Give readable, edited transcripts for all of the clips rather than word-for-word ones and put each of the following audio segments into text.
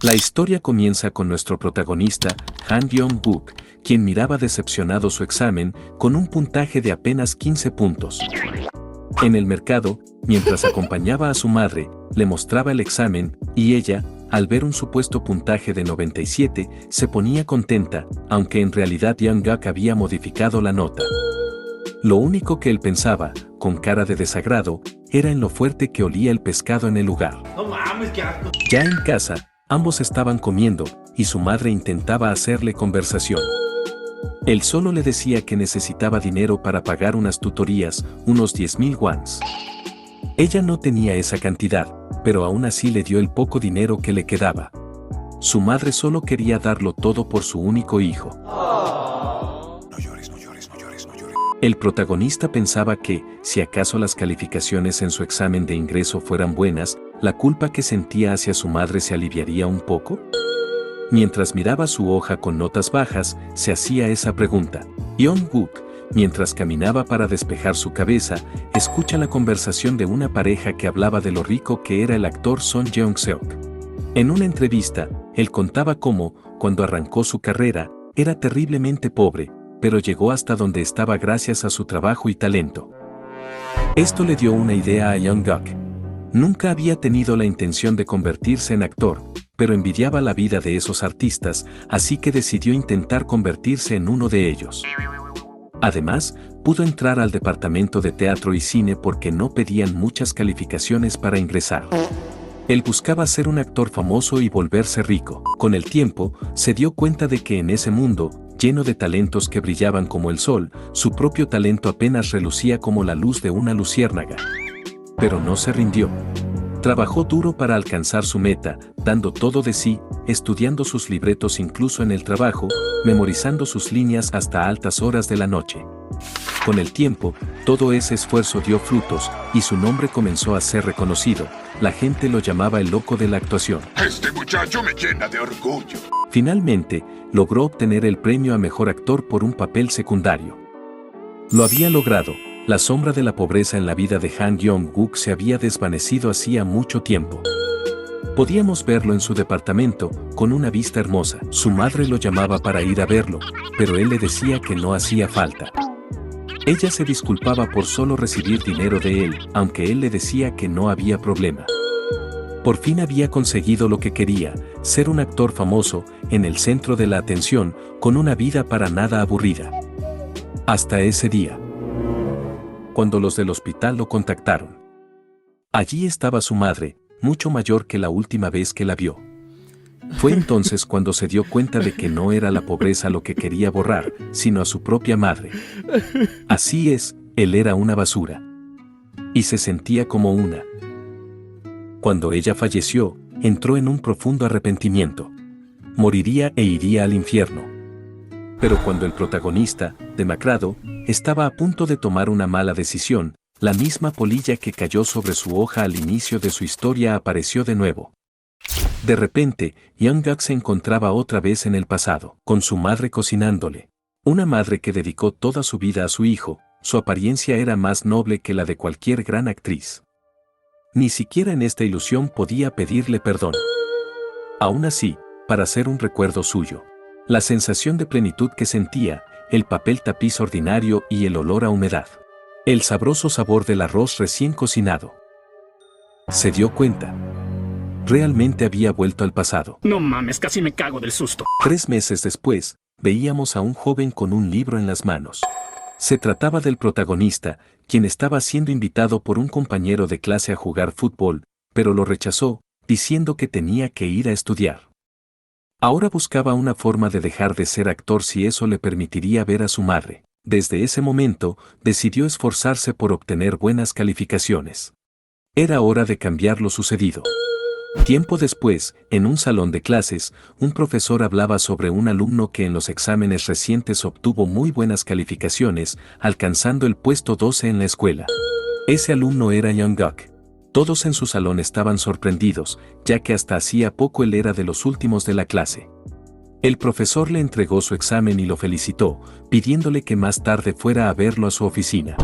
La historia comienza con nuestro protagonista, Han Yong-guk, quien miraba decepcionado su examen con un puntaje de apenas 15 puntos. En el mercado, mientras acompañaba a su madre, le mostraba el examen, y ella, al ver un supuesto puntaje de 97, se ponía contenta, aunque en realidad Yong-guk había modificado la nota. Lo único que él pensaba, con cara de desagrado, era en lo fuerte que olía el pescado en el lugar. No mames, qué asco. Ya en casa, ambos estaban comiendo, y su madre intentaba hacerle conversación. Él solo le decía que necesitaba dinero para pagar unas tutorías, unos 10.000 wons. Ella no tenía esa cantidad, pero aún así le dio el poco dinero que le quedaba. Su madre solo quería darlo todo por su único hijo. No llores, no llores, no llores, no llores. El protagonista pensaba que, si acaso las calificaciones en su examen de ingreso fueran buenas, la culpa que sentía hacia su madre se aliviaría un poco. Mientras miraba su hoja con notas bajas, se hacía esa pregunta. Yong-guk, mientras caminaba para despejar su cabeza, escucha la conversación de una pareja que hablaba de lo rico que era el actor Son Jeong-seok. En una entrevista, él contaba cómo, cuando arrancó su carrera, era terriblemente pobre, pero llegó hasta donde estaba gracias a su trabajo y talento. Esto le dio una idea a Yong-guk. Nunca había tenido la intención de convertirse en actor, pero envidiaba la vida de esos artistas, así que decidió intentar convertirse en uno de ellos. Además, pudo entrar al departamento de teatro y cine porque no pedían muchas calificaciones para ingresar. Él buscaba ser un actor famoso y volverse rico. Con el tiempo, se dio cuenta de que en ese mundo, lleno de talentos que brillaban como el sol, su propio talento apenas relucía como la luz de una luciérnaga. Pero no se rindió. Trabajó duro para alcanzar su meta, dando todo de sí, estudiando sus libretos incluso en el trabajo, memorizando sus líneas hasta altas horas de la noche. Con el tiempo, todo ese esfuerzo dio frutos, y su nombre comenzó a ser reconocido. La gente lo llamaba el loco de la actuación. Este muchacho me llena de orgullo. Finalmente, logró obtener el premio a mejor actor por un papel secundario. Lo había logrado. La sombra de la pobreza en la vida de Han Yong-guk se había desvanecido hacía mucho tiempo. Podíamos verlo en su departamento, con una vista hermosa. Su madre lo llamaba para ir a verlo, pero él le decía que no hacía falta. Ella se disculpaba por solo recibir dinero de él, aunque él le decía que no había problema. Por fin había conseguido lo que quería, ser un actor famoso, en el centro de la atención, con una vida para nada aburrida. Hasta ese día, cuando los del hospital lo contactaron. Allí estaba su madre, mucho mayor que la última vez que la vio. Fue entonces cuando se dio cuenta de que no era la pobreza lo que quería borrar, sino a su propia madre. Así es, él era una basura. Y se sentía como una. Cuando ella falleció, entró en un profundo arrepentimiento. Moriría e iría al infierno. Pero cuando el protagonista, demacrado, estaba a punto de tomar una mala decisión, la misma polilla que cayó sobre su hoja al inicio de su historia apareció de nuevo. De repente, Yong-guk se encontraba otra vez en el pasado, con su madre cocinándole. Una madre que dedicó toda su vida a su hijo, su apariencia era más noble que la de cualquier gran actriz. Ni siquiera en esta ilusión podía pedirle perdón. Aún así, para ser un recuerdo suyo, la sensación de plenitud que sentía, el papel tapiz ordinario y el olor a humedad. El sabroso sabor del arroz recién cocinado. Se dio cuenta. Realmente había vuelto al pasado. No mames, casi me cago del susto. 3 meses después, veíamos a un joven con un libro en las manos. Se trataba del protagonista, quien estaba siendo invitado por un compañero de clase a jugar fútbol, pero lo rechazó, diciendo que tenía que ir a estudiar. Ahora buscaba una forma de dejar de ser actor si eso le permitiría ver a su madre. Desde ese momento, decidió esforzarse por obtener buenas calificaciones. Era hora de cambiar lo sucedido. Tiempo después, en un salón de clases, un profesor hablaba sobre un alumno que en los exámenes recientes obtuvo muy buenas calificaciones, alcanzando el puesto 12 en la escuela. Ese alumno era Yong-guk. Todos en su salón estaban sorprendidos, ya que hasta hacía poco él era de los últimos de la clase. El profesor le entregó su examen y lo felicitó, pidiéndole que más tarde fuera a verlo a su oficina.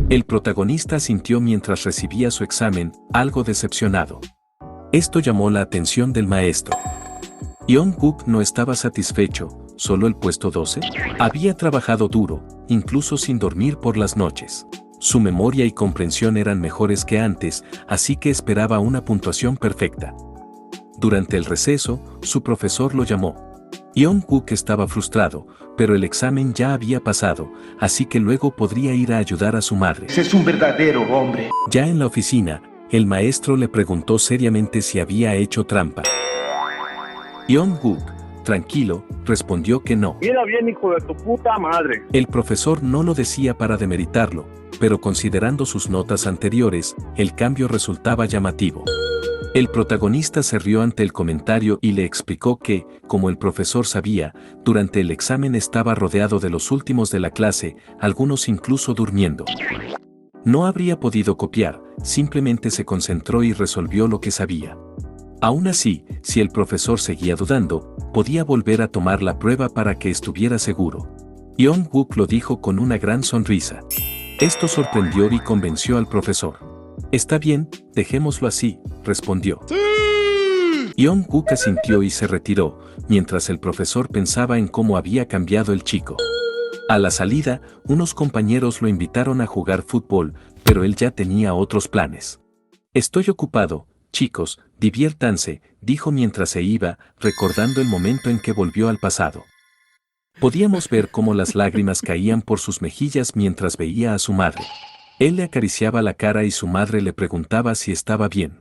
El protagonista asintió mientras recibía su examen, algo decepcionado. Esto llamó la atención del maestro. Young-guk no estaba satisfecho, ¿solo el puesto 12? Había trabajado duro, incluso sin dormir por las noches. Su memoria y comprensión eran mejores que antes, así que esperaba una puntuación perfecta. Durante el receso, su profesor lo llamó. Young-guk estaba frustrado, pero el examen ya había pasado, así que luego podría ir a ayudar a su madre. Ese es un verdadero hombre. Ya en la oficina, el maestro le preguntó seriamente si había hecho trampa. Young-guk, tranquilo, respondió que no. Mira bien, hijo de tu puta madre. El profesor no lo decía para demeritarlo, pero considerando sus notas anteriores, el cambio resultaba llamativo. El protagonista se rió ante el comentario y le explicó que, como el profesor sabía, durante el examen estaba rodeado de los últimos de la clase, algunos incluso durmiendo. No habría podido copiar, simplemente se concentró y resolvió lo que sabía. Aún así, si el profesor seguía dudando, podía volver a tomar la prueba para que estuviera seguro. Young-guk lo dijo con una gran sonrisa. Esto sorprendió y convenció al profesor. Está bien, dejémoslo así, respondió. Young-guk asintió y se retiró, mientras el profesor pensaba en cómo había cambiado el chico. A la salida, unos compañeros lo invitaron a jugar fútbol, pero él ya tenía otros planes. Estoy ocupado, chicos, diviértanse, dijo mientras se iba, recordando el momento en que volvió al pasado. Podíamos ver cómo las lágrimas caían por sus mejillas mientras veía a su madre. Él le acariciaba la cara y su madre le preguntaba si estaba bien.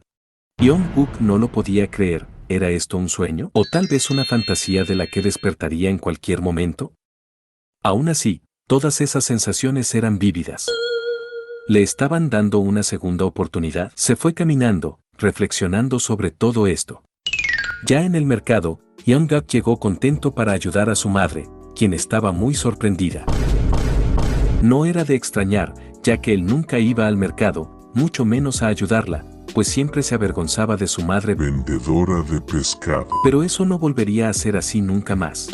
Young-guk no lo podía creer, ¿era esto un sueño? ¿O tal vez una fantasía de la que despertaría en cualquier momento? Aún así, todas esas sensaciones eran vívidas. ¿Le estaban dando una segunda oportunidad? Se fue caminando, reflexionando sobre todo esto. Ya en el mercado, Young-guk llegó contento para ayudar a su madre, quien estaba muy sorprendida. No era de extrañar, ya que él nunca iba al mercado, mucho menos a ayudarla, pues siempre se avergonzaba de su madre Vendedora de pescado. pero eso no volvería a ser así nunca más.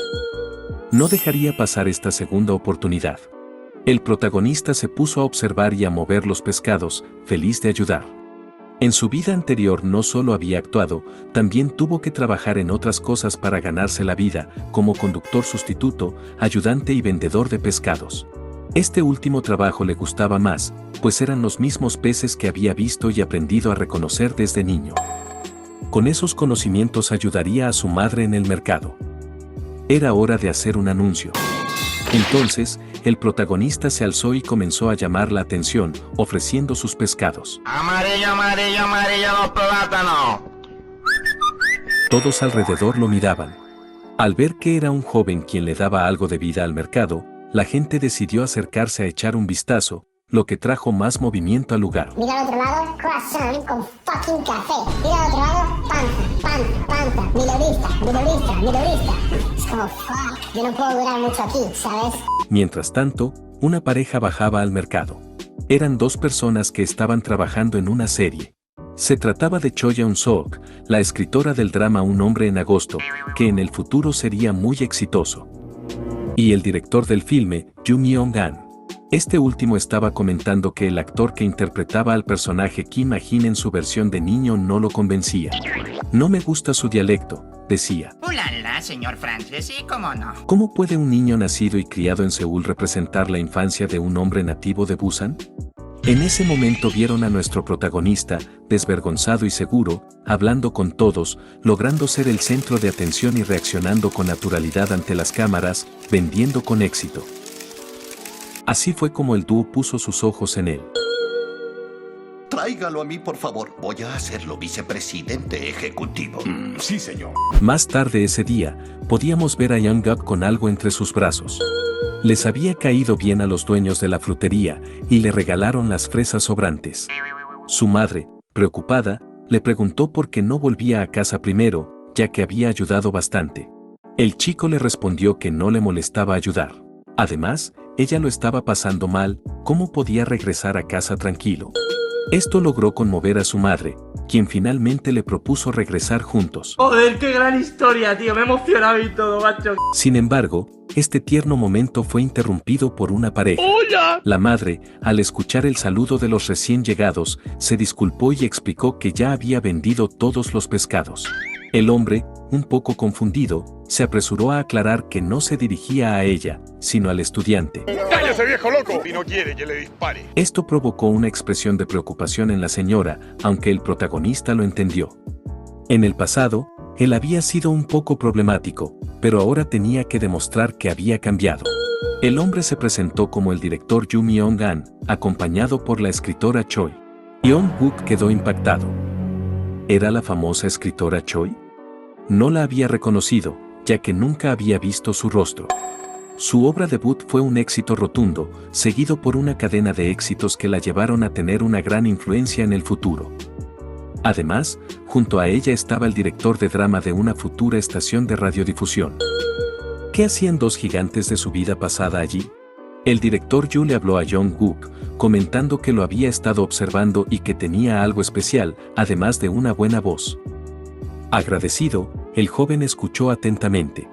No dejaría pasar esta segunda oportunidad. El protagonista se puso a observar y a mover los pescados, feliz de ayudar. En su vida anterior no solo había actuado, también tuvo que trabajar en otras cosas para ganarse la vida, como conductor sustituto, ayudante y vendedor de pescados. Este último trabajo le gustaba más, pues eran los mismos peces que había visto y aprendido a reconocer desde niño. Con esos conocimientos ayudaría a su madre en el mercado. Era hora de hacer un anuncio. Entonces, el protagonista se alzó y comenzó a llamar la atención, ofreciendo sus pescados. Amarillo, amarillo, amarillo, los plátanos. Todos alrededor lo miraban. Al ver que era un joven quien le daba algo de vida al mercado, la gente decidió acercarse a echar un vistazo, lo que trajo más movimiento al lugar. Mira al otro lado, croissant con fucking café. Mira al otro lado, panza, minorista. Es como, fuck, yo no puedo durar mucho aquí, ¿sabes? Mientras tanto, una pareja bajaba al mercado. Eran dos personas que estaban trabajando en una serie. Se trataba de Choi Eun-sok, la escritora del drama Un hombre en agosto, que en el futuro sería muy exitoso. Y el director del filme, Yoo Myung-an. Este último estaba comentando que el actor que interpretaba al personaje Kim Ha-jin en su versión de niño no lo convencía. No me gusta su dialecto, decía. Ulala, señor Francis, sí, cómo no. ¿Cómo puede un niño nacido y criado en Seúl representar la infancia de un hombre nativo de Busan? En ese momento vieron a nuestro protagonista, desvergonzado y seguro, hablando con todos, logrando ser el centro de atención y reaccionando con naturalidad ante las cámaras, vendiendo con éxito. Así fue como el dúo puso sus ojos en él. Tráigalo a mí, por favor. Voy a hacerlo vicepresidente ejecutivo. Sí, señor. Más tarde ese día, podíamos ver a Young-guk con algo entre sus brazos. Les había caído bien a los dueños de la frutería y le regalaron las fresas sobrantes. Su madre, preocupada, le preguntó por qué no volvía a casa primero, ya que había ayudado bastante. El chico le respondió que no le molestaba ayudar. Además, ella lo estaba pasando mal, ¿cómo podía regresar a casa tranquilo? Esto logró conmover a su madre, quien finalmente le propuso regresar juntos. Joder, qué gran historia, tío. Me he emocionado y todo, macho. Sin embargo, este tierno momento fue interrumpido por una pareja. ¡Hola! La madre, al escuchar el saludo de los recién llegados, se disculpó y explicó que ya había vendido todos los pescados. El hombre, un poco confundido, se apresuró a aclarar que no se dirigía a ella, sino al estudiante. ¡Cállese, viejo loco! Si no quiere que le dispare. Esto provocó una expresión de preocupación en la señora, aunque el protagonista lo entendió. En el pasado, él había sido un poco problemático, pero ahora tenía que demostrar que había cambiado. El hombre se presentó como el director Yu Myung-an, acompañado por la escritora Choi. Yeon-guk quedó impactado. ¿Era la famosa escritora Choi? No la había reconocido, ya que nunca había visto su rostro. Su obra debut fue un éxito rotundo, seguido por una cadena de éxitos que la llevaron a tener una gran influencia en el futuro. Además, junto a ella estaba el director de drama de una futura estación de radiodifusión. ¿Qué hacían dos gigantes de su vida pasada allí? El director Yu le habló a Yeon-guk, comentando que lo había estado observando y que tenía algo especial, además de una buena voz. Agradecido, el joven escuchó atentamente.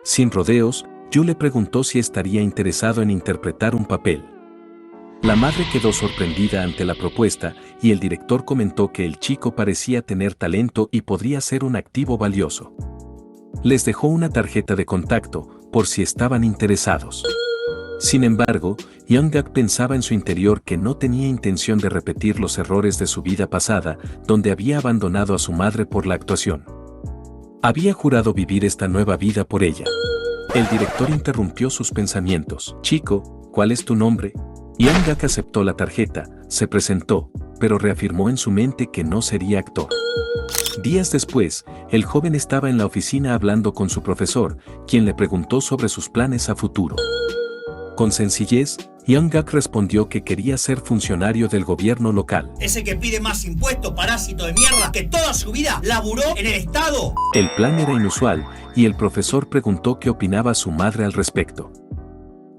Sin rodeos, Yu le preguntó si estaría interesado en interpretar un papel. La madre quedó sorprendida ante la propuesta y el director comentó que el chico parecía tener talento y podría ser un activo valioso. Les dejó una tarjeta de contacto, por si estaban interesados. Sin embargo, Yeon-guk pensaba en su interior que no tenía intención de repetir los errores de su vida pasada, donde había abandonado a su madre por la actuación. Había jurado vivir esta nueva vida por ella. El director interrumpió sus pensamientos. Chico, ¿cuál es tu nombre? Yeon-guk aceptó la tarjeta, se presentó, pero reafirmó en su mente que no sería actor. Días después, el joven estaba en la oficina hablando con su profesor, quien le preguntó sobre sus planes a futuro. Con sencillez, Yeon-guk respondió que quería ser funcionario del gobierno local. Ese que pide más impuestos, parásito de mierda, que toda su vida laburó en el Estado. El plan era inusual, y el profesor preguntó qué opinaba su madre al respecto.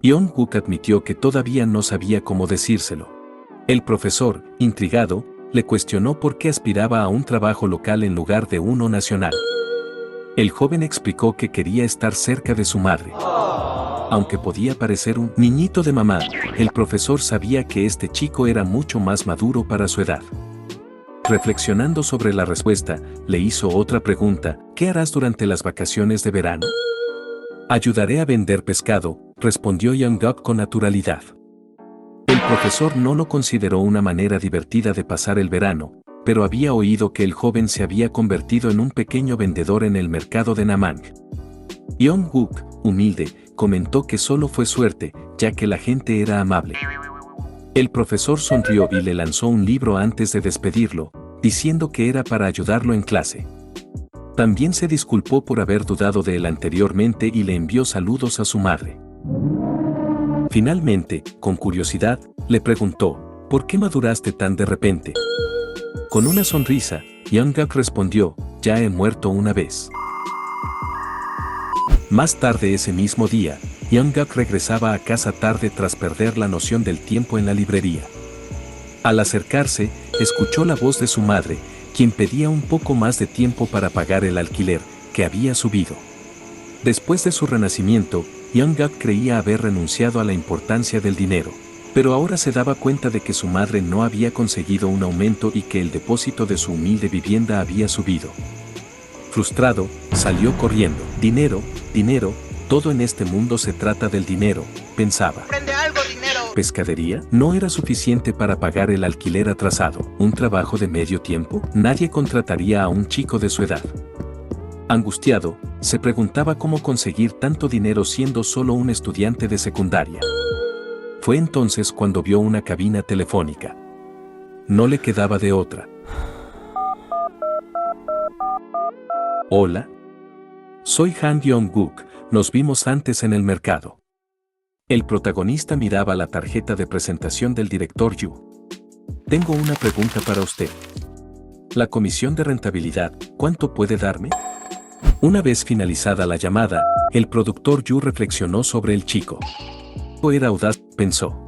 Yeon-guk admitió que todavía no sabía cómo decírselo. El profesor, intrigado, le cuestionó por qué aspiraba a un trabajo local en lugar de uno nacional. El joven explicó que quería estar cerca de su madre. Aunque podía parecer un niñito de mamá, el profesor sabía que este chico era mucho más maduro para su edad. Reflexionando sobre la respuesta, le hizo otra pregunta: ¿qué harás durante las vacaciones de verano? Ayudaré a vender pescado, respondió Yeon-guk con naturalidad. El profesor no lo consideró una manera divertida de pasar el verano, pero había oído que el joven se había convertido en un pequeño vendedor en el mercado de Namang. Yeon-guk, humilde, comentó que solo fue suerte, ya que la gente era amable. El profesor sonrió y le lanzó un libro antes de despedirlo, diciendo que era para ayudarlo en clase. También se disculpó por haber dudado de él anteriormente y le envió saludos a su madre. Finalmente, con curiosidad, le preguntó: ¿por qué maduraste tan de repente? Con una sonrisa, Yeon-guk respondió: ya he muerto una vez. Más tarde ese mismo día, Yeon-guk regresaba a casa tarde tras perder la noción del tiempo en la librería. Al acercarse, escuchó la voz de su madre, quien pedía un poco más de tiempo para pagar el alquiler, que había subido. Después de su renacimiento, Yeon-guk creía haber renunciado a la importancia del dinero, pero ahora se daba cuenta de que su madre no había conseguido un aumento y que el depósito de su humilde vivienda había subido. Frustrado, salió corriendo. Dinero, dinero, todo en este mundo se trata del dinero, pensaba. Prende algo, dinero. ¿Pescadería? No era suficiente para pagar el alquiler atrasado. ¿Un trabajo de medio tiempo? Nadie contrataría a un chico de su edad. Angustiado, se preguntaba cómo conseguir tanto dinero siendo solo un estudiante de secundaria. Fue entonces cuando vio una cabina telefónica. No le quedaba de otra. Hola. Soy Han Yeon-guk, nos vimos antes en el mercado. El protagonista miraba la tarjeta de presentación del director Yu. Tengo una pregunta para usted. La comisión de rentabilidad, ¿cuánto puede darme? Una vez finalizada la llamada, el productor Yu reflexionó sobre el chico. Era audaz, pensó.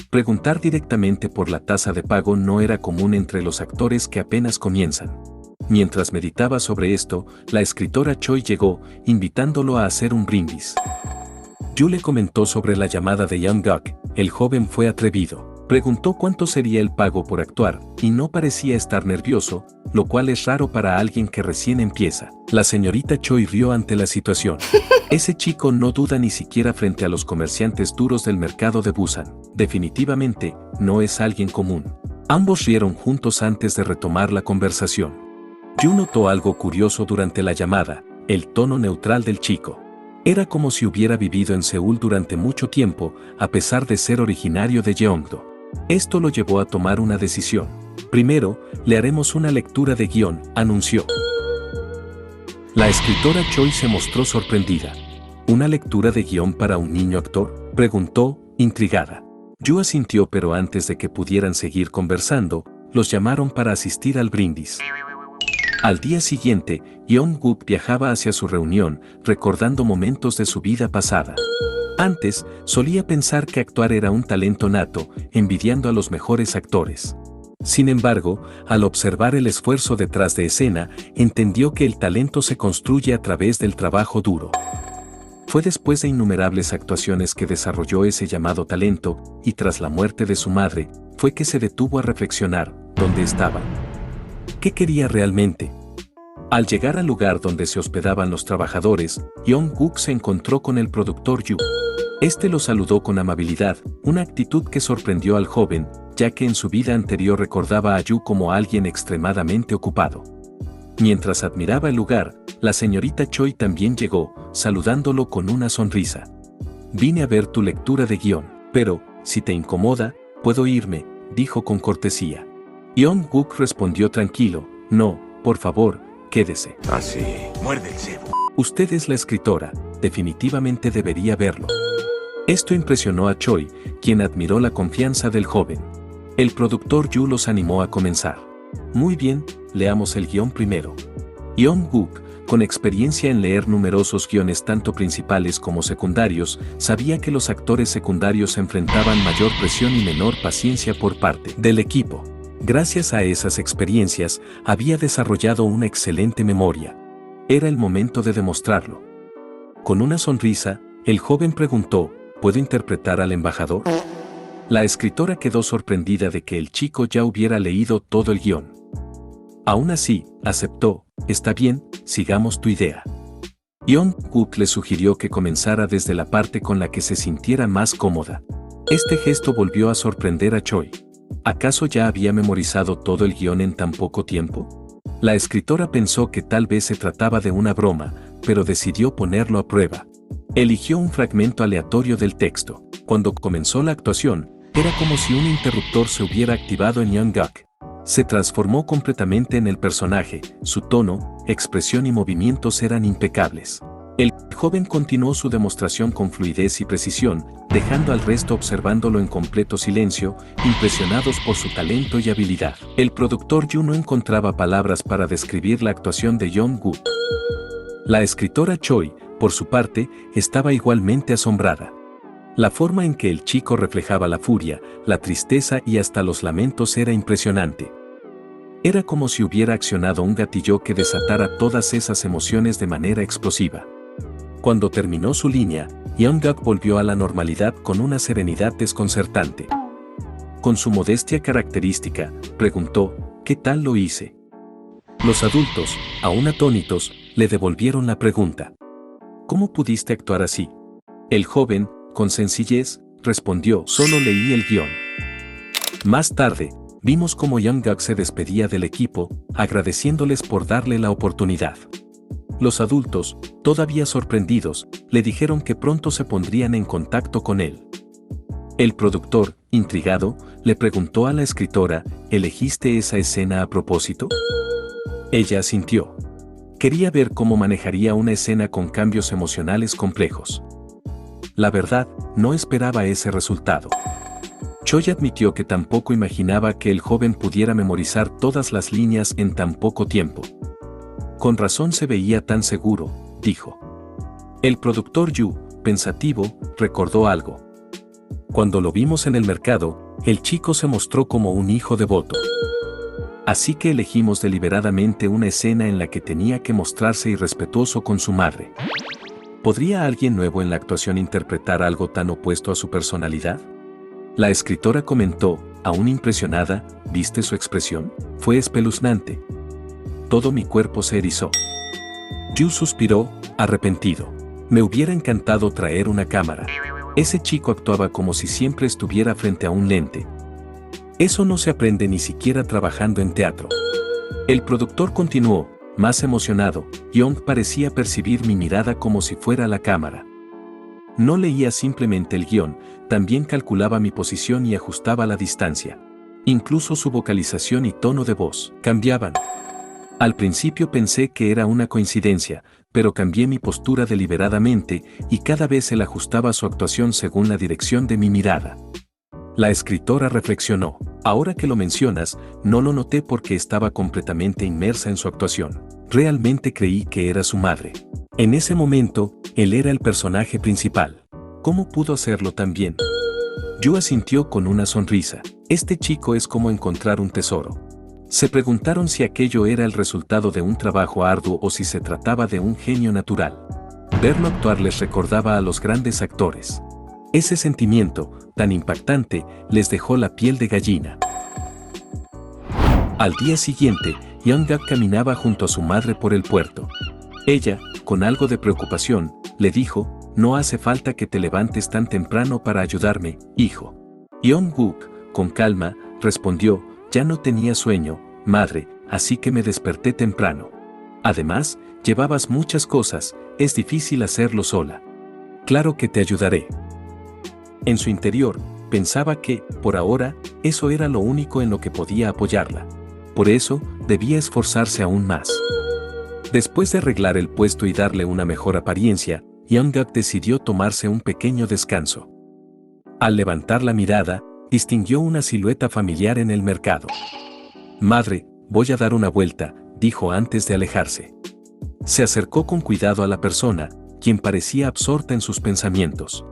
Preguntar directamente por la tasa de pago no era común entre los actores que apenas comienzan. Mientras meditaba sobre esto, la escritora Choi llegó, invitándolo a hacer un brindis. Yu le comentó sobre la llamada de Young-guk. El joven fue atrevido. Preguntó cuánto sería el pago por actuar, y no parecía estar nervioso, lo cual es raro para alguien que recién empieza. La señorita Choi rió ante la situación. Ese chico no duda ni siquiera frente a los comerciantes duros del mercado de Busan. Definitivamente, no es alguien común. Ambos rieron juntos antes de retomar la conversación. Yu notó algo curioso durante la llamada, el tono neutral del chico. Era como si hubiera vivido en Seúl durante mucho tiempo, a pesar de ser originario de Yeongdo. Esto lo llevó a tomar una decisión. Primero, le haremos una lectura de guión, anunció. La escritora Choi se mostró sorprendida. ¿Una lectura de guión para un niño actor?, preguntó, intrigada. Yu asintió, pero antes de que pudieran seguir conversando, los llamaron para asistir al brindis. Al día siguiente, Young-guk viajaba hacia su reunión, recordando momentos de su vida pasada. Antes, solía pensar que actuar era un talento nato, envidiando a los mejores actores. Sin embargo, al observar el esfuerzo detrás de escena, entendió que el talento se construye a través del trabajo duro. Fue después de innumerables actuaciones que desarrolló ese llamado talento, y tras la muerte de su madre, fue que se detuvo a reflexionar, ¿dónde estaba? ¿Qué quería realmente? Al llegar al lugar donde se hospedaban los trabajadores, Young-guk se encontró con el productor Yu. Este lo saludó con amabilidad, una actitud que sorprendió al joven, ya que en su vida anterior recordaba a Yu como alguien extremadamente ocupado. Mientras admiraba el lugar, la señorita Choi también llegó, saludándolo con una sonrisa. Vine a ver tu lectura de guión, pero, si te incomoda, puedo irme, dijo con cortesía. Young-guk respondió tranquilo, no, por favor, quédese. Así, muerde el cebo. Usted es la escritora, definitivamente debería verlo. Esto impresionó a Choi, quien admiró la confianza del joven. El productor Yu los animó a comenzar. Muy bien, leamos el guión primero. Young-guk, con experiencia en leer numerosos guiones tanto principales como secundarios, sabía que los actores secundarios enfrentaban mayor presión y menor paciencia por parte del equipo. Gracias a esas experiencias, había desarrollado una excelente memoria. Era el momento de demostrarlo. Con una sonrisa, el joven preguntó, ¿puedo interpretar al embajador? La escritora quedó sorprendida de que el chico ya hubiera leído todo el guión. Aún así, aceptó, está bien, sigamos tu idea. Young-guk le sugirió que comenzara desde la parte con la que se sintiera más cómoda. Este gesto volvió a sorprender a Choi. ¿Acaso ya había memorizado todo el guión en tan poco tiempo? La escritora pensó que tal vez se trataba de una broma, pero decidió ponerlo a prueba. Eligió un fragmento aleatorio del texto. Cuando comenzó la actuación, era como si un interruptor se hubiera activado en Young-guk. Se transformó completamente en el personaje, su tono, expresión y movimientos eran impecables. El joven continuó su demostración con fluidez y precisión, dejando al resto observándolo en completo silencio, impresionados por su talento y habilidad. El productor Yu no encontraba palabras para describir la actuación de Young-guk. La escritora Choi, por su parte, estaba igualmente asombrada. La forma en que el chico reflejaba la furia, la tristeza y hasta los lamentos era impresionante. Era como si hubiera accionado un gatillo que desatara todas esas emociones de manera explosiva. Cuando terminó su línea, Young-guk volvió a la normalidad con una serenidad desconcertante. Con su modestia característica, preguntó, ¿qué tal lo hice? Los adultos, aún atónitos, le devolvieron la pregunta. ¿Cómo pudiste actuar así? El joven, con sencillez, respondió, solo leí el guión. Más tarde, vimos cómo Young-guk se despedía del equipo, agradeciéndoles por darle la oportunidad. Los adultos, todavía sorprendidos, le dijeron que pronto se pondrían en contacto con él. El productor, intrigado, le preguntó a la escritora, ¿elegiste esa escena a propósito? Ella asintió. Quería ver cómo manejaría una escena con cambios emocionales complejos. La verdad, no esperaba ese resultado. Choi admitió que tampoco imaginaba que el joven pudiera memorizar todas las líneas en tan poco tiempo. Con razón se veía tan seguro, dijo. El productor Yu, pensativo, recordó algo. Cuando lo vimos en el mercado, el chico se mostró como un hijo devoto. Así que elegimos deliberadamente una escena en la que tenía que mostrarse irrespetuoso con su madre. ¿Podría alguien nuevo en la actuación interpretar algo tan opuesto a su personalidad? La escritora comentó, aún impresionada, ¿viste su expresión? Fue espeluznante. Todo mi cuerpo se erizó. Yu suspiró, arrepentido. Me hubiera encantado traer una cámara. Ese chico actuaba como si siempre estuviera frente a un lente. Eso no se aprende ni siquiera trabajando en teatro. El productor continuó, más emocionado. Young parecía percibir mi mirada como si fuera la cámara. No leía simplemente el guión, también calculaba mi posición y ajustaba la distancia. Incluso su vocalización y tono de voz cambiaban. Al principio pensé que era una coincidencia, pero cambié mi postura deliberadamente y cada vez él ajustaba su actuación según la dirección de mi mirada. La escritora reflexionó. Ahora que lo mencionas, no lo noté porque estaba completamente inmersa en su actuación. Realmente creí que era su madre. En ese momento, él era el personaje principal. ¿Cómo pudo hacerlo tan bien? Yu asintió con una sonrisa. Este chico es como encontrar un tesoro. Se preguntaron si aquello era el resultado de un trabajo arduo o si se trataba de un genio natural. Verlo actuar les recordaba a los grandes actores. Ese sentimiento, tan impactante, les dejó la piel de gallina. Al día siguiente, Young-guk caminaba junto a su madre por el puerto. Ella, con algo de preocupación, le dijo, no hace falta que te levantes tan temprano para ayudarme, hijo. Young-guk, con calma, respondió, ya no tenía sueño, madre, así que me desperté temprano. Además, llevabas muchas cosas, es difícil hacerlo sola. Claro que te ayudaré. En su interior, pensaba que, por ahora, eso era lo único en lo que podía apoyarla. Por eso, debía esforzarse aún más. Después de arreglar el puesto y darle una mejor apariencia, Young-guk decidió tomarse un pequeño descanso. Al levantar la mirada, distinguió una silueta familiar en el mercado. Madre, voy a dar una vuelta, dijo antes de alejarse. Se acercó con cuidado a la persona, quien parecía absorta en sus pensamientos.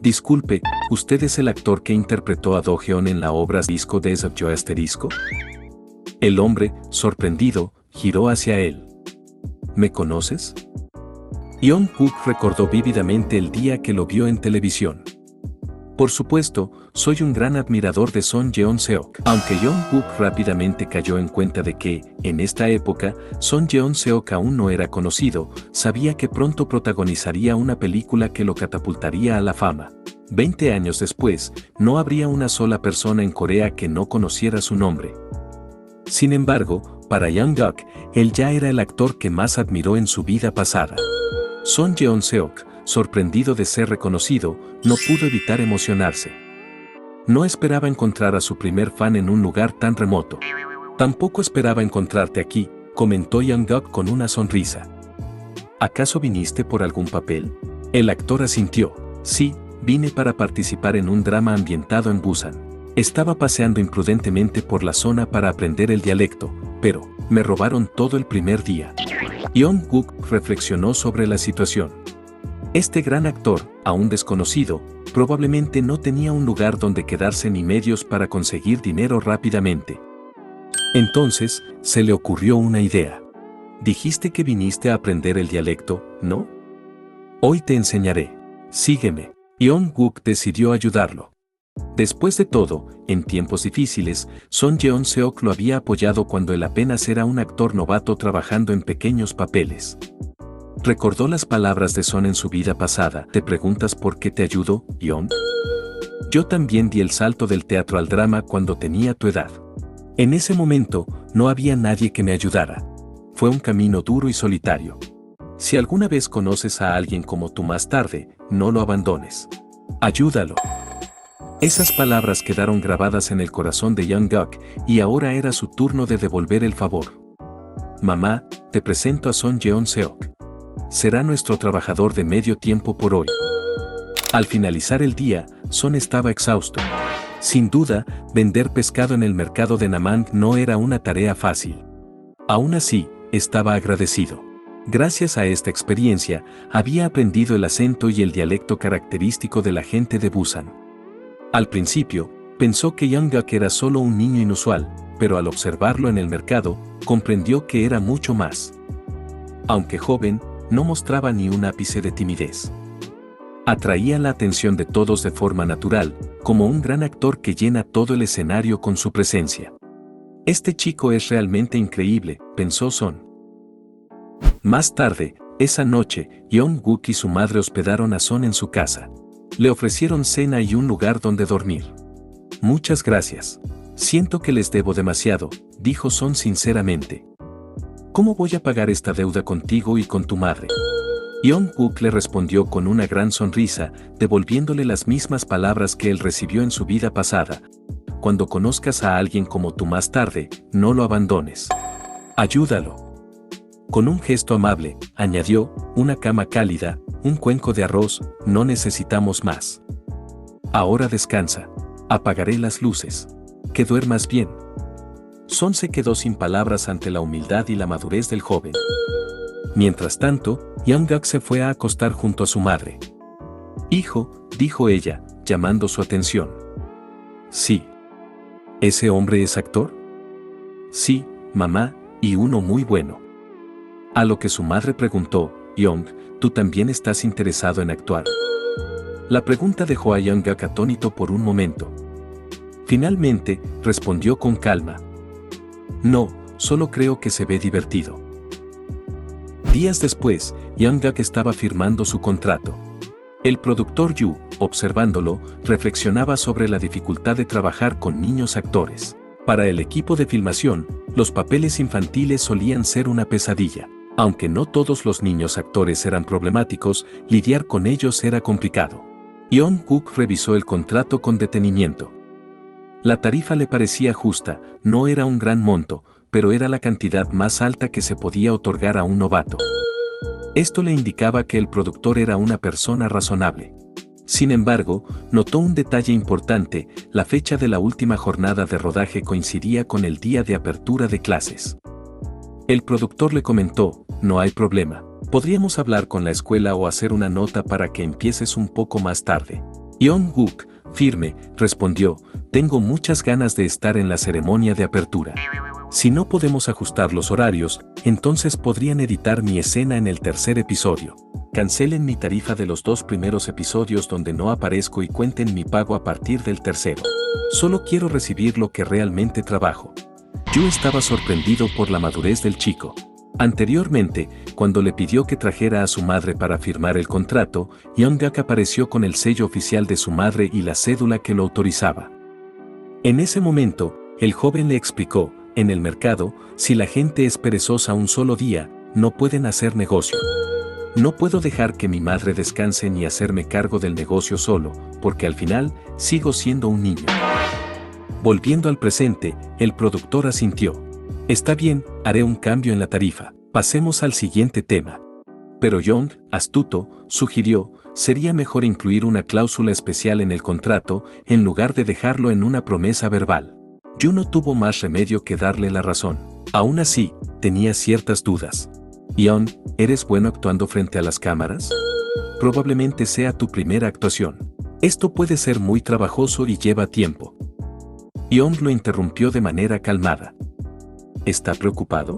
Disculpe, ¿usted es el actor que interpretó a Do-hyun en la obra Disco des Asterisco? El hombre, sorprendido, giró hacia él. ¿Me conoces? Young-guk recordó vívidamente el día que lo vio en televisión. Por supuesto, soy un gran admirador de Son Jeon-seok. Aunque Young-guk rápidamente cayó en cuenta de que, en esta época, Son Jeon-seok aún no era conocido, sabía que pronto protagonizaría una película que lo catapultaría a la fama. 20 años después, no habría una sola persona en Corea que no conociera su nombre. Sin embargo, para Young-guk, él ya era el actor que más admiró en su vida pasada. Son Jeon-seok, sorprendido de ser reconocido, no pudo evitar emocionarse. No esperaba encontrar a su primer fan en un lugar tan remoto. Tampoco esperaba encontrarte aquí, comentó Young-guk con una sonrisa. ¿Acaso viniste por algún papel? El actor asintió. Sí, vine para participar en un drama ambientado en Busan. Estaba paseando imprudentemente por la zona para aprender el dialecto, pero me robaron todo el primer día. Young-guk reflexionó sobre la situación. Este gran actor, aún desconocido, probablemente no tenía un lugar donde quedarse ni medios para conseguir dinero rápidamente. Entonces, se le ocurrió una idea. Dijiste que viniste a aprender el dialecto, ¿no? Hoy te enseñaré. Sígueme. Young-guk decidió ayudarlo. Después de todo, en tiempos difíciles, Son Jeon-seok lo había apoyado cuando él apenas era un actor novato trabajando en pequeños papeles. Recordó las palabras de Son en su vida pasada. ¿Te preguntas por qué te ayudo, Young? Yo también di el salto del teatro al drama cuando tenía tu edad. En ese momento, no había nadie que me ayudara. Fue un camino duro y solitario. Si alguna vez conoces a alguien como tú más tarde, no lo abandones. Ayúdalo. Esas palabras quedaron grabadas en el corazón de Young-guk y ahora era su turno de devolver el favor. Mamá, te presento a Son Jeon-seok. Será nuestro trabajador de medio tiempo por hoy. Al finalizar el día, Son estaba exhausto. Sin duda, vender pescado en el mercado de Namang no era una tarea fácil. Aún así, estaba agradecido. Gracias a esta experiencia, había aprendido el acento y el dialecto característico de la gente de Busan. Al principio, pensó que Young-guk era solo un niño inusual, pero al observarlo en el mercado, comprendió que era mucho más. Aunque joven, no mostraba ni un ápice de timidez. Atraía la atención de todos de forma natural, como un gran actor que llena todo el escenario con su presencia. Este chico es realmente increíble, pensó Son. Más tarde, esa noche, Young-guk y su madre hospedaron a Son en su casa. Le ofrecieron cena y un lugar donde dormir. Muchas gracias. Siento que les debo demasiado, dijo Son sinceramente. ¿Cómo voy a pagar esta deuda contigo y con tu madre? Young-guk le respondió con una gran sonrisa, devolviéndole las mismas palabras que él recibió en su vida pasada. Cuando conozcas a alguien como tú más tarde, no lo abandones. Ayúdalo. Con un gesto amable, añadió, una cama cálida, un cuenco de arroz, no necesitamos más. Ahora descansa. Apagaré las luces. Que duermas bien. Son se quedó sin palabras ante la humildad y la madurez del joven. Mientras tanto, Young-guk se fue a acostar junto a su madre. Hijo, dijo ella, llamando su atención. Sí. ¿Ese hombre es actor? Sí, mamá, y uno muy bueno. A lo que su madre preguntó, Young, ¿tú también estás interesado en actuar? La pregunta dejó a Young-guk atónito por un momento. Finalmente, respondió con calma. No, solo creo que se ve divertido. Días después, Young-guk estaba firmando su contrato. El productor Yu, observándolo, reflexionaba sobre la dificultad de trabajar con niños actores. Para el equipo de filmación, los papeles infantiles solían ser una pesadilla. Aunque no todos los niños actores eran problemáticos, lidiar con ellos era complicado. Young-guk revisó el contrato con detenimiento. La tarifa le parecía justa, no era un gran monto, pero era la cantidad más alta que se podía otorgar a un novato. Esto le indicaba que el productor era una persona razonable. Sin embargo, notó un detalle importante, la fecha de la última jornada de rodaje coincidía con el día de apertura de clases. El productor le comentó, no hay problema, podríamos hablar con la escuela o hacer una nota para que empieces un poco más tarde. Young-guk, firme, respondió, tengo muchas ganas de estar en la ceremonia de apertura. Si no podemos ajustar los horarios, entonces podrían editar mi escena en el tercer episodio. Cancelen mi tarifa de los 2 primeros episodios donde no aparezco y cuenten mi pago a partir del tercero. Solo quiero recibir lo que realmente trabajo. Yu estaba sorprendido por la madurez del chico. Anteriormente, cuando le pidió que trajera a su madre para firmar el contrato, Young-guk apareció con el sello oficial de su madre y la cédula que lo autorizaba. En ese momento, el joven le explicó, en el mercado, si la gente es perezosa un solo día, no pueden hacer negocio. No puedo dejar que mi madre descanse ni hacerme cargo del negocio solo, porque al final, sigo siendo un niño. Volviendo al presente, el productor asintió. Está bien, haré un cambio en la tarifa. Pasemos al siguiente tema. Pero Young, astuto, sugirió, sería mejor incluir una cláusula especial en el contrato, en lugar de dejarlo en una promesa verbal. Yu no tuvo más remedio que darle la razón. Aún así, tenía ciertas dudas. Young, ¿eres bueno actuando frente a las cámaras? Probablemente sea tu primera actuación. Esto puede ser muy trabajoso y lleva tiempo. Young lo interrumpió de manera calmada. ¿Está preocupado?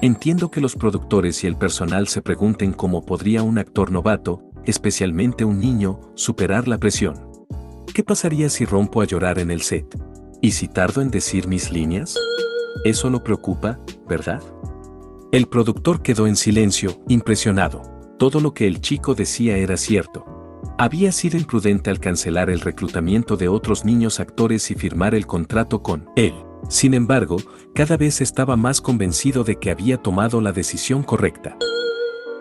Entiendo que los productores y el personal se pregunten cómo podría un actor novato, especialmente un niño, superar la presión. ¿Qué pasaría si rompo a llorar en el set? ¿Y si tardo en decir mis líneas? Eso lo preocupa, ¿verdad? El productor quedó en silencio, impresionado. Todo lo que el chico decía era cierto. Había sido imprudente al cancelar el reclutamiento de otros niños actores y firmar el contrato con él. Sin embargo, cada vez estaba más convencido de que había tomado la decisión correcta.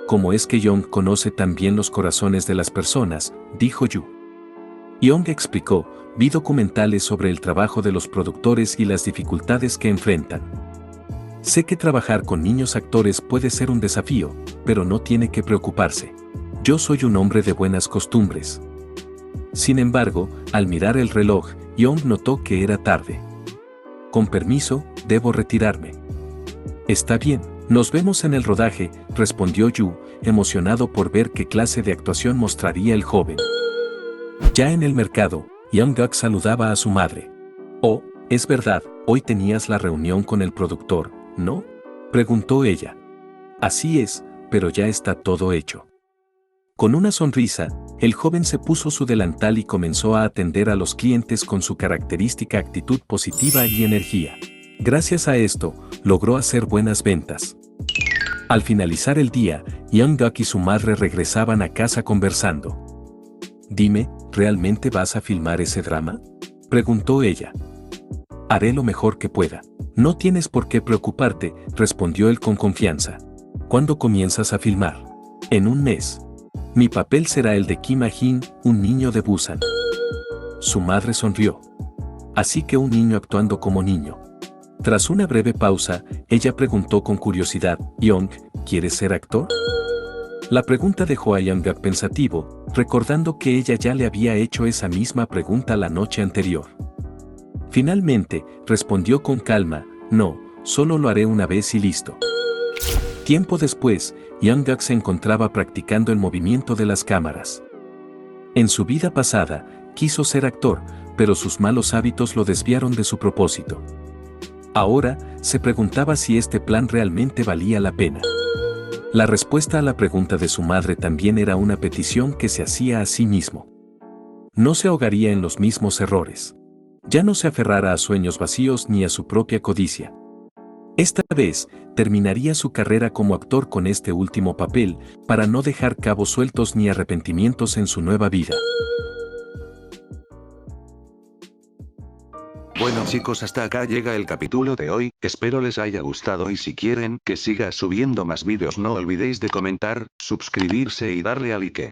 ¿Cómo es que Young conoce tan bien los corazones de las personas?, dijo Yu. Young explicó, vi documentales sobre el trabajo de los productores y las dificultades que enfrentan. Sé que trabajar con niños actores puede ser un desafío, pero no tiene que preocuparse. Yo soy un hombre de buenas costumbres. Sin embargo, al mirar el reloj, Young notó que era tarde. Con permiso, debo retirarme. Está bien, nos vemos en el rodaje, respondió Yu, emocionado por ver qué clase de actuación mostraría el joven. Ya en el mercado, Young-guk saludaba a su madre. «Oh, es verdad, hoy tenías la reunión con el productor, ¿no?», preguntó ella. «Así es, pero ya está todo hecho». Con una sonrisa, el joven se puso su delantal y comenzó a atender a los clientes con su característica actitud positiva y energía. Gracias a esto, logró hacer buenas ventas. Al finalizar el día, Young-guk y su madre regresaban a casa conversando. «Dime, ¿realmente vas a filmar ese drama?», preguntó ella. «Haré lo mejor que pueda. No tienes por qué preocuparte», respondió él con confianza. «¿Cuándo comienzas a filmar?». «En un mes. Mi papel será el de Kim Ah-jin, un niño de Busan». Su madre sonrió. «Así que un niño actuando como niño». Tras una breve pausa, ella preguntó con curiosidad, «Young, ¿quieres ser actor?». La pregunta dejó a Young-guk pensativo, recordando que ella ya le había hecho esa misma pregunta la noche anterior. Finalmente, respondió con calma, «No, solo lo haré una vez y listo». Tiempo después, Young-guk se encontraba practicando el movimiento de las cámaras. En su vida pasada, quiso ser actor, pero sus malos hábitos lo desviaron de su propósito. Ahora, se preguntaba si este plan realmente valía la pena. La respuesta a la pregunta de su madre también era una petición que se hacía a sí mismo. No se ahogaría en los mismos errores. Ya no se aferrara a sueños vacíos ni a su propia codicia. Esta vez, terminaría su carrera como actor con este último papel, para no dejar cabos sueltos ni arrepentimientos en su nueva vida. Bueno chicos, hasta acá llega el capítulo de hoy, espero les haya gustado y si quieren que siga subiendo más vídeos no olvidéis de comentar, suscribirse y darle a like.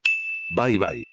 Bye bye.